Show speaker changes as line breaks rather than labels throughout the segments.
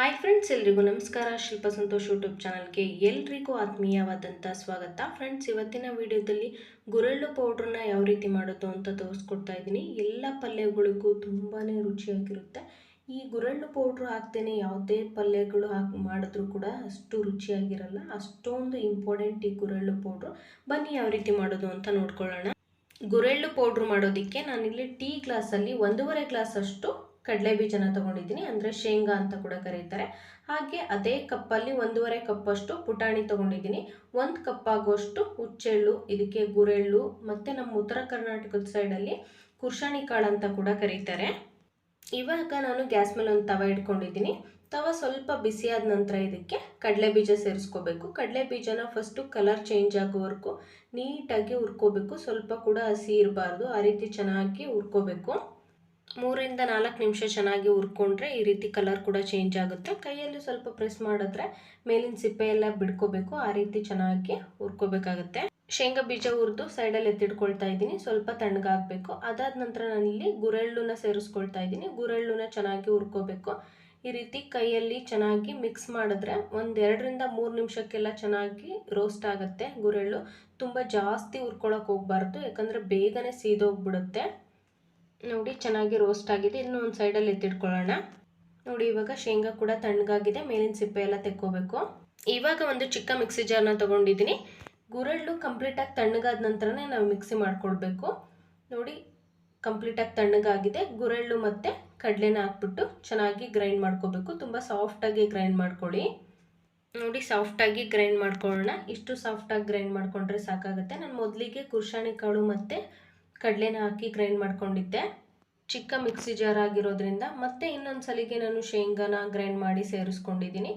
Hi friends, ಎಲ್ರಿಗೂ ನಮಸ್ಕಾರ. ಶಿಲ್ಪ Santosh YouTube ಚಾನಲ್ಗೆ ಎಲ್ರಿಗೂ ಆತ್ಮೀಯವಾದಂಥ ಸ್ವಾಗತ. ಫ್ರೆಂಡ್ಸ್, ಇವತ್ತಿನ ವಿಡಿಯೋದಲ್ಲಿ ಗುರೆಳ್ಳು ಪೌಡ್ರನ್ನ ಯಾವ ರೀತಿ ಮಾಡೋದು ಅಂತ ತೋರಿಸ್ಕೊಡ್ತಾ ಇದ್ದೀನಿ. ಎಲ್ಲ ಪಲ್ಯಗಳಿಗೂ ತುಂಬಾ ರುಚಿಯಾಗಿರುತ್ತೆ. ಈ ಗುರೆಳ್ಳು ಪೌಡ್ರು ಹಾಕ್ತೇನೆ ಯಾವುದೇ ಪಲ್ಯಗಳು ಮಾಡಿದ್ರೂ ಕೂಡ ಅಷ್ಟು ರುಚಿಯಾಗಿರಲ್ಲ. ಅಷ್ಟೊಂದು ಇಂಪಾರ್ಟೆಂಟ್ ಈ ಗುರೆಳ್ಳು ಪೌಡ್ರು. ಬನ್ನಿ ಯಾವ ರೀತಿ ಮಾಡೋದು ಅಂತ ನೋಡ್ಕೊಳ್ಳೋಣ. ಗುರೆಳ್ಳು ಪೌಡ್ರು ಮಾಡೋದಕ್ಕೆ ನಾನಿಲ್ಲಿ ಟೀ ಗ್ಲಾಸಲ್ಲಿ 1.5 ಗ್ಲಾಸ್ ಅಷ್ಟು ಕಡಲೆ ಬೀಜನ ತಗೊಂಡಿದ್ದೀನಿ, ಅಂದರೆ ಶೇಂಗಾ ಅಂತ ಕೂಡ ಕರೀತಾರೆ. ಹಾಗೆ ಅದೇ ಕಪ್ಪಲ್ಲಿ 1.5 ಕಪ್ಪಷ್ಟು ಪುಟಾಣಿ ತಗೊಂಡಿದ್ದೀನಿ. 1 ಕಪ್ ಆಗುವಷ್ಟು ಹುಚ್ಚೆಳ್ಳು, ಇದಕ್ಕೆ ಗುರೆಳ್ಳು, ಮತ್ತು ನಮ್ಮ ಉತ್ತರ ಕರ್ನಾಟಕದ ಸೈಡಲ್ಲಿ ಕುರ್ಷಾಣಿ ಕಾಳು ಅಂತ ಕೂಡ ಕರೀತಾರೆ. ಇವಾಗ ನಾನು ಗ್ಯಾಸ್ ಮೇಲೆ ಒಂದು ತವ ಇಟ್ಕೊಂಡಿದ್ದೀನಿ. ತವ ಸ್ವಲ್ಪ ಬಿಸಿಯಾದ ನಂತರ ಇದಕ್ಕೆ ಕಡಲೆ ಬೀಜ ಸೇರಿಸ್ಕೋಬೇಕು. ಕಡಲೆ ಬೀಜನ ಫಸ್ಟು ಕಲರ್ ಚೇಂಜ್ ಆಗೋವರೆಗೂ ನೀಟಾಗಿ ಹುರ್ಕೋಬೇಕು. ಸ್ವಲ್ಪ ಕೂಡ ಹಸಿ ಇರಬಾರ್ದು, ಆ ರೀತಿ ಚೆನ್ನಾಗಿ ಹುರ್ಕೋಬೇಕು. 3ರಿಂದ 4 ನಿಮಿಷ ಚೆನ್ನಾಗಿ ಹುರ್ಕೊಂಡ್ರೆ ಈ ರೀತಿ ಕಲರ್ ಕೂಡ ಚೇಂಜ್ ಆಗುತ್ತೆ. ಕೈಯಲ್ಲಿ ಸ್ವಲ್ಪ ಪ್ರೆಸ್ ಮಾಡಿದ್ರೆ ಮೇಲಿನ ಸಿಪ್ಪೆ ಎಲ್ಲ ಬಿಡ್ಕೋಬೇಕು. ಆ ರೀತಿ ಚೆನ್ನಾಗಿ ಹುರ್ಕೋಬೇಕಾಗುತ್ತೆ. ಶೇಂಗಾ ಬೀಜ ಹುರಿದು ಸೈಡಲ್ಲಿ ಎತ್ತಿಡ್ಕೊಳ್ತಾ ಇದ್ದೀನಿ. ಸ್ವಲ್ಪ ತಣ್ಣಗಾಗಬೇಕು. ಅದಾದ ನಂತರ ನಾನಿಲ್ಲಿ ಗುರೆಳ್ಳನ್ನ ಸೇರಿಸ್ಕೊಳ್ತಾ ಇದ್ದೀನಿ. ಗುರೆಳ್ಳನ್ನ ಚೆನ್ನಾಗಿ ಹುರ್ಕೋಬೇಕು. ಈ ರೀತಿ ಕೈಯಲ್ಲಿ ಚೆನ್ನಾಗಿ ಮಿಕ್ಸ್ ಮಾಡಿದ್ರೆ 2ರಿಂದ 3 ನಿಮಿಷಕ್ಕೆಲ್ಲ ಚೆನ್ನಾಗಿ ರೋಸ್ಟ್ ಆಗುತ್ತೆ. ಗುರೆಳ್ಳು ತುಂಬ ಜಾಸ್ತಿ ಹುರ್ಕೊಳಕ್ಕೆ ಹೋಗ್ಬಾರ್ದು, ಯಾಕಂದರೆ ಬೇಗನೆ ಸೀದೋಗ್ಬಿಡುತ್ತೆ. ನೋಡಿ, ಚೆನ್ನಾಗಿ ರೋಸ್ಟ್ ಆಗಿದೆ. ಇದನ್ನು ಒಂದು ಸೈಡಲ್ಲಿ ಎತ್ತಿಟ್ಕೊಳ್ಳೋಣ. ನೋಡಿ, ಇವಾಗ ಶೇಂಗಾ ಕೂಡ ತಣ್ಣಗಾಗಿದೆ. ಮೇಲಿನ ಸಿಪ್ಪೆ ಎಲ್ಲ ತೆಕ್ಕೋಬೇಕು. ಇವಾಗ ಒಂದು ಚಿಕ್ಕ ಮಿಕ್ಸಿ ಜಾರ್ನ ತೊಗೊಂಡಿದ್ದೀನಿ. ಗುರೆಳ್ಳು ಕಂಪ್ಲೀಟಾಗಿ ತಣ್ಣಗಾದ ನಂತರನೇ ನಾವು ಮಿಕ್ಸಿ ಮಾಡ್ಕೊಳ್ಬೇಕು. ನೋಡಿ, ಕಂಪ್ಲೀಟಾಗಿ ತಣ್ಣಗಾಗಿದೆ. ಗುರೆಳ್ಳು ಮತ್ತು ಕಡಲೆನ ಹಾಕ್ಬಿಟ್ಟು ಚೆನ್ನಾಗಿ ಗ್ರೈಂಡ್ ಮಾಡ್ಕೋಬೇಕು. ತುಂಬ ಸಾಫ್ಟಾಗಿ ಗ್ರೈಂಡ್ ಮಾಡ್ಕೊಳ್ಳಿ. ನೋಡಿ, ಸಾಫ್ಟಾಗಿ ಗ್ರೈಂಡ್ ಮಾಡ್ಕೊಳ್ಳೋಣ. ಇಷ್ಟು ಸಾಫ್ಟಾಗಿ ಗ್ರೈಂಡ್ ಮಾಡ್ಕೊಂಡ್ರೆ ಸಾಕಾಗುತ್ತೆ. ನಾನು ಮೊದಲಿಗೆ ಕುರ್ಷಾಣಿ ಕಾಳು ಮತ್ತು ಕಡಲೆನ ಹಾಕಿ ಗ್ರೈಂಡ್ ಮಾಡ್ಕೊಂಡಿದ್ದೆ, ಚಿಕ್ಕ ಮಿಕ್ಸಿ ಜಾರ್ ಆಗಿರೋದ್ರಿಂದ. ಮತ್ತೆ ಇನ್ನೊಂದು ಸಲಿಗೆ ನಾನು ಶೇಂಗಾನ ಗ್ರೈಂಡ್ ಮಾಡಿ ಸೇರಿಸ್ಕೊಂಡಿದ್ದೀನಿ.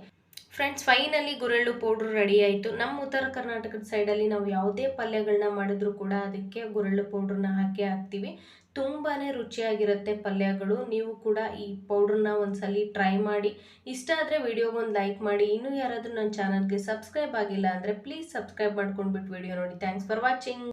ಫ್ರೆಂಡ್ಸ್, ಫೈನಲಿ ಗುರೆಳ್ಳು ಪೌಡ್ರು ರೆಡಿ ಆಯಿತು. ನಮ್ಮ ಉತ್ತರ ಕರ್ನಾಟಕದ ಸೈಡಲ್ಲಿ ನಾವು ಯಾವುದೇ ಪಲ್ಯಗಳನ್ನ ಮಾಡಿದ್ರೂ ಕೂಡ ಅದಕ್ಕೆ ಗುರೆಳ್ಳು ಪೌಡ್ರನ್ನ ಹಾಕ್ತೀವಿ. ತುಂಬಾ ರುಚಿಯಾಗಿರುತ್ತೆ ಪಲ್ಯಗಳು. ನೀವು ಕೂಡ ಈ ಪೌಡ್ರನ್ನ ಒಂದ್ಸಲಿ ಟ್ರೈ ಮಾಡಿ. ಇಷ್ಟ ಆದರೆ ವಿಡಿಯೋಗೆ ಒಂದು ಲೈಕ್ ಮಾಡಿ. ಇನ್ನೂ ಯಾರಾದರೂ ನನ್ನ ಚಾನಲ್ಗೆ ಸಬ್ಸ್ಕ್ರೈಬ್ ಆಗಿಲ್ಲ ಅಂದರೆ ಪ್ಲೀಸ್ ಸಬ್ಸ್ಕ್ರೈಬ್ ಮಾಡ್ಕೊಂಡ್ಬಿಟ್ಟು ವಿಡಿಯೋ ನೋಡಿ. Thanks for watching.